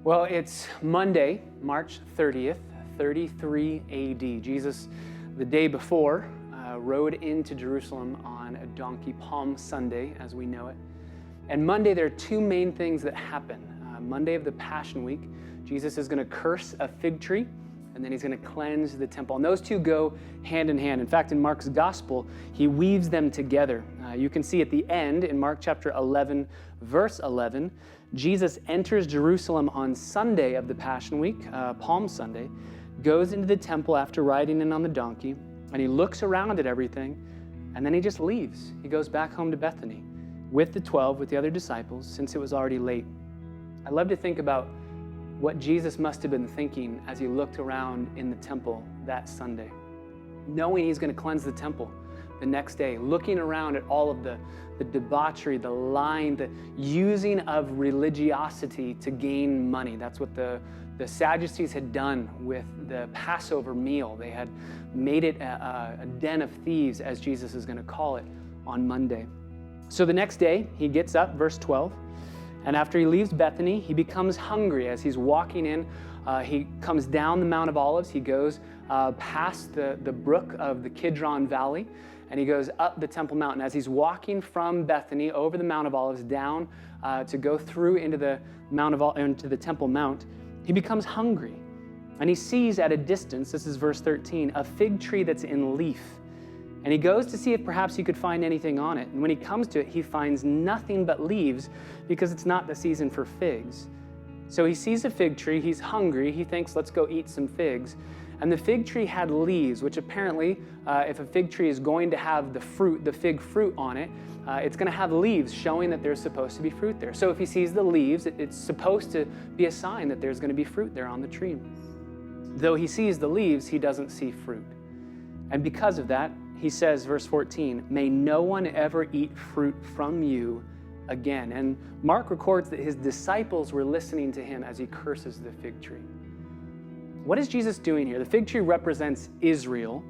Well, it's Monday, March 30th, 33 AD. Jesus, the day before, rode into Jerusalem on a donkey, Palm Sunday, as we know it. And Monday, there are two main things that happen. Monday of the Passion Week, Jesus is going to curse a fig tree, and then he's going to cleanse the temple. And those two go hand in hand. In fact, in Mark's gospel, he weaves them together. You can see at the end, in Mark chapter 11, verse 11, Jesus enters Jerusalem on Sunday of the Passion Week, Palm Sunday, goes into the temple after riding in on the donkey, and he looks around at everything, and then he just leaves. He goes back home to Bethany with the 12, with the other disciples, since it was already late. I love to think about what Jesus must have been thinking as he looked around in the temple that Sunday, knowing he's going to cleanse the temple the next day, looking around at all of the debauchery, the lying, the using of religiosity to gain money. That's what the Sadducees had done with the Passover meal. They had made it a den of thieves, as Jesus is going to call it on Monday. So the next day, he gets up, verse 12, and after he leaves Bethany, he becomes hungry. As he's walking in, he comes down the Mount of Olives. He goes past the brook of the Kidron Valley, and he goes up the Temple Mountain. As he's walking from Bethany over the Mount of Olives down to go through into the into the Temple Mount, he becomes hungry. And he sees at a distance, this is verse 13, a fig tree that's in leaf. And he goes to see if perhaps he could find anything on it. And when he comes to it, he finds nothing but leaves, because it's not the season for figs. So he sees a fig tree, he's hungry, he thinks, let's go eat some figs. And the fig tree had leaves, which apparently, if a fig tree is going to have the fig fruit on it, it's going to have leaves showing that there's supposed to be fruit there. So if he sees the leaves, it's supposed to be a sign that there's going to be fruit there on the tree. Though he sees the leaves, he doesn't see fruit. And because of that, he says, verse 14, "May no one ever eat fruit from you again." And Mark records that his disciples were listening to him as he curses the fig tree. What is Jesus doing here? The fig tree represents Israel,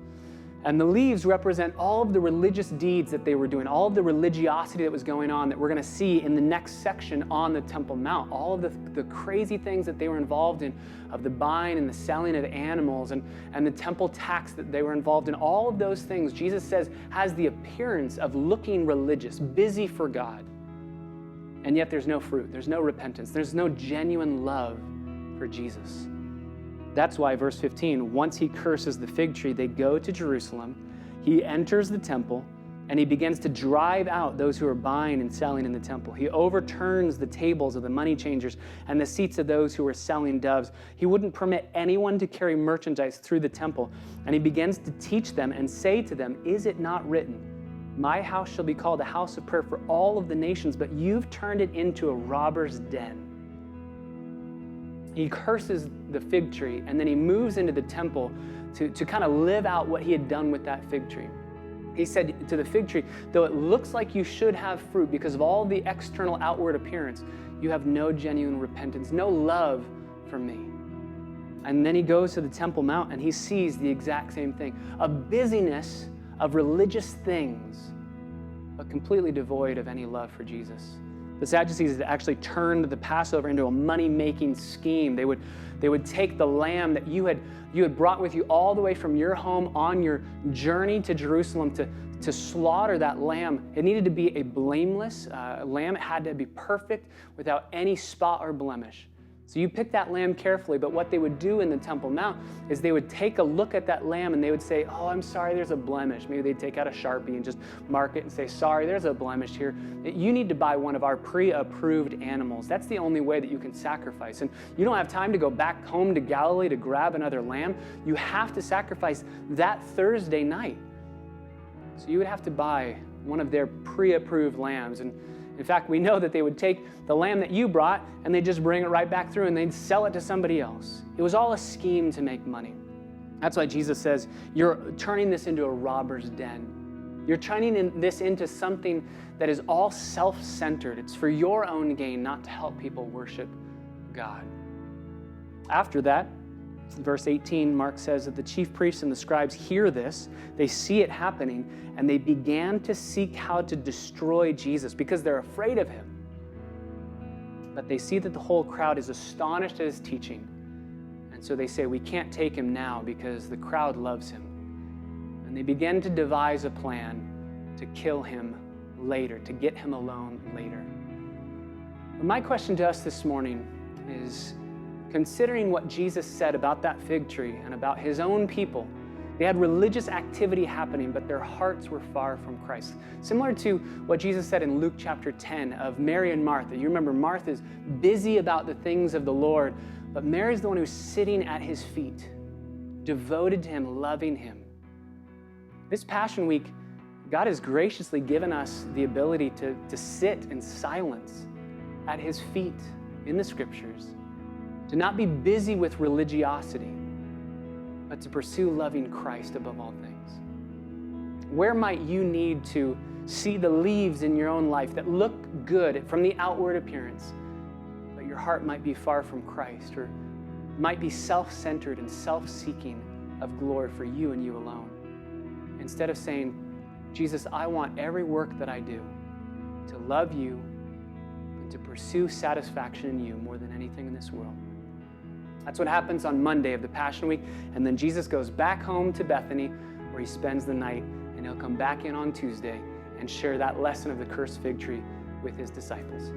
and the leaves represent all of the religious deeds that they were doing, all of the religiosity that was going on that we're going to see in the next section on the Temple Mount, all of the crazy things that they were involved in, of the buying and the selling of animals and the temple tax that they were involved in. All of those things, Jesus says, has the appearance of looking religious, busy for God. And yet there's no fruit, there's no repentance, there's no genuine love for Jesus. That's why, verse 15, once he curses the fig tree, they go to Jerusalem. He enters the temple, and he begins to drive out those who are buying and selling in the temple. He overturns the tables of the money changers and the seats of those who were selling doves. He wouldn't permit anyone to carry merchandise through the temple. And he begins to teach them and say to them, "Is it not written, 'My house shall be called a house of prayer for all of the nations,' but you've turned it into a robber's den." He curses the fig tree, and then he moves into the temple to kind of live out what he had done with that fig tree. He said to the fig tree, "Though it looks like you should have fruit because of all the external outward appearance, you have no genuine repentance, no love for me." And then he goes to the Temple Mount and he sees the exact same thing, a busyness of religious things, but completely devoid of any love for Jesus. The Sadducees had actually turned the Passover into a money-making scheme. They would take the lamb that you had brought with you all the way from your home on your journey to Jerusalem to slaughter that lamb. It needed to be a blameless lamb. It had to be perfect without any spot or blemish. So you pick that lamb carefully, but what they would do in the Temple Mount is they would take a look at that lamb and they would say, "Oh, I'm sorry, there's a blemish." Maybe they'd take out a Sharpie and just mark it and say, "Sorry, there's a blemish here. You need to buy one of our pre-approved animals. That's the only way that you can sacrifice." And you don't have time to go back home to Galilee to grab another lamb. You have to sacrifice that Thursday night. So you would have to buy one of their pre-approved lambs. And in fact, we know that they would take the lamb that you brought and they'd just bring it right back through and they'd sell it to somebody else. It was all a scheme to make money. That's why Jesus says, you're turning this into a robber's den. You're turning this into something that is all self-centered. It's for your own gain, not to help people worship God. After that, verse 18, Mark says that the chief priests and the scribes hear this, they see it happening, and they began to seek how to destroy Jesus because they're afraid of him. But they see that the whole crowd is astonished at his teaching. And so they say, we can't take him now because the crowd loves him. And they begin to devise a plan to kill him later, to get him alone later. But my question to us this morning is, considering what Jesus said about that fig tree and about his own people, they had religious activity happening, but their hearts were far from Christ. Similar to what Jesus said in Luke chapter 10 of Mary and Martha. You remember Martha's busy about the things of the Lord, but Mary's the one who's sitting at his feet, devoted to him, loving him. This Passion Week, God has graciously given us the ability to sit in silence at his feet in the scriptures, to not be busy with religiosity, but to pursue loving Christ above all things. Where might you need to see the leaves in your own life that look good from the outward appearance, but your heart might be far from Christ, or might be self-centered and self-seeking of glory for you and you alone? Instead of saying, Jesus, I want every work that I do to love you and to pursue satisfaction in you more than anything in this world. That's what happens on Monday of the Passion Week. And then Jesus goes back home to Bethany where he spends the night, and he'll come back in on Tuesday and share that lesson of the cursed fig tree with his disciples.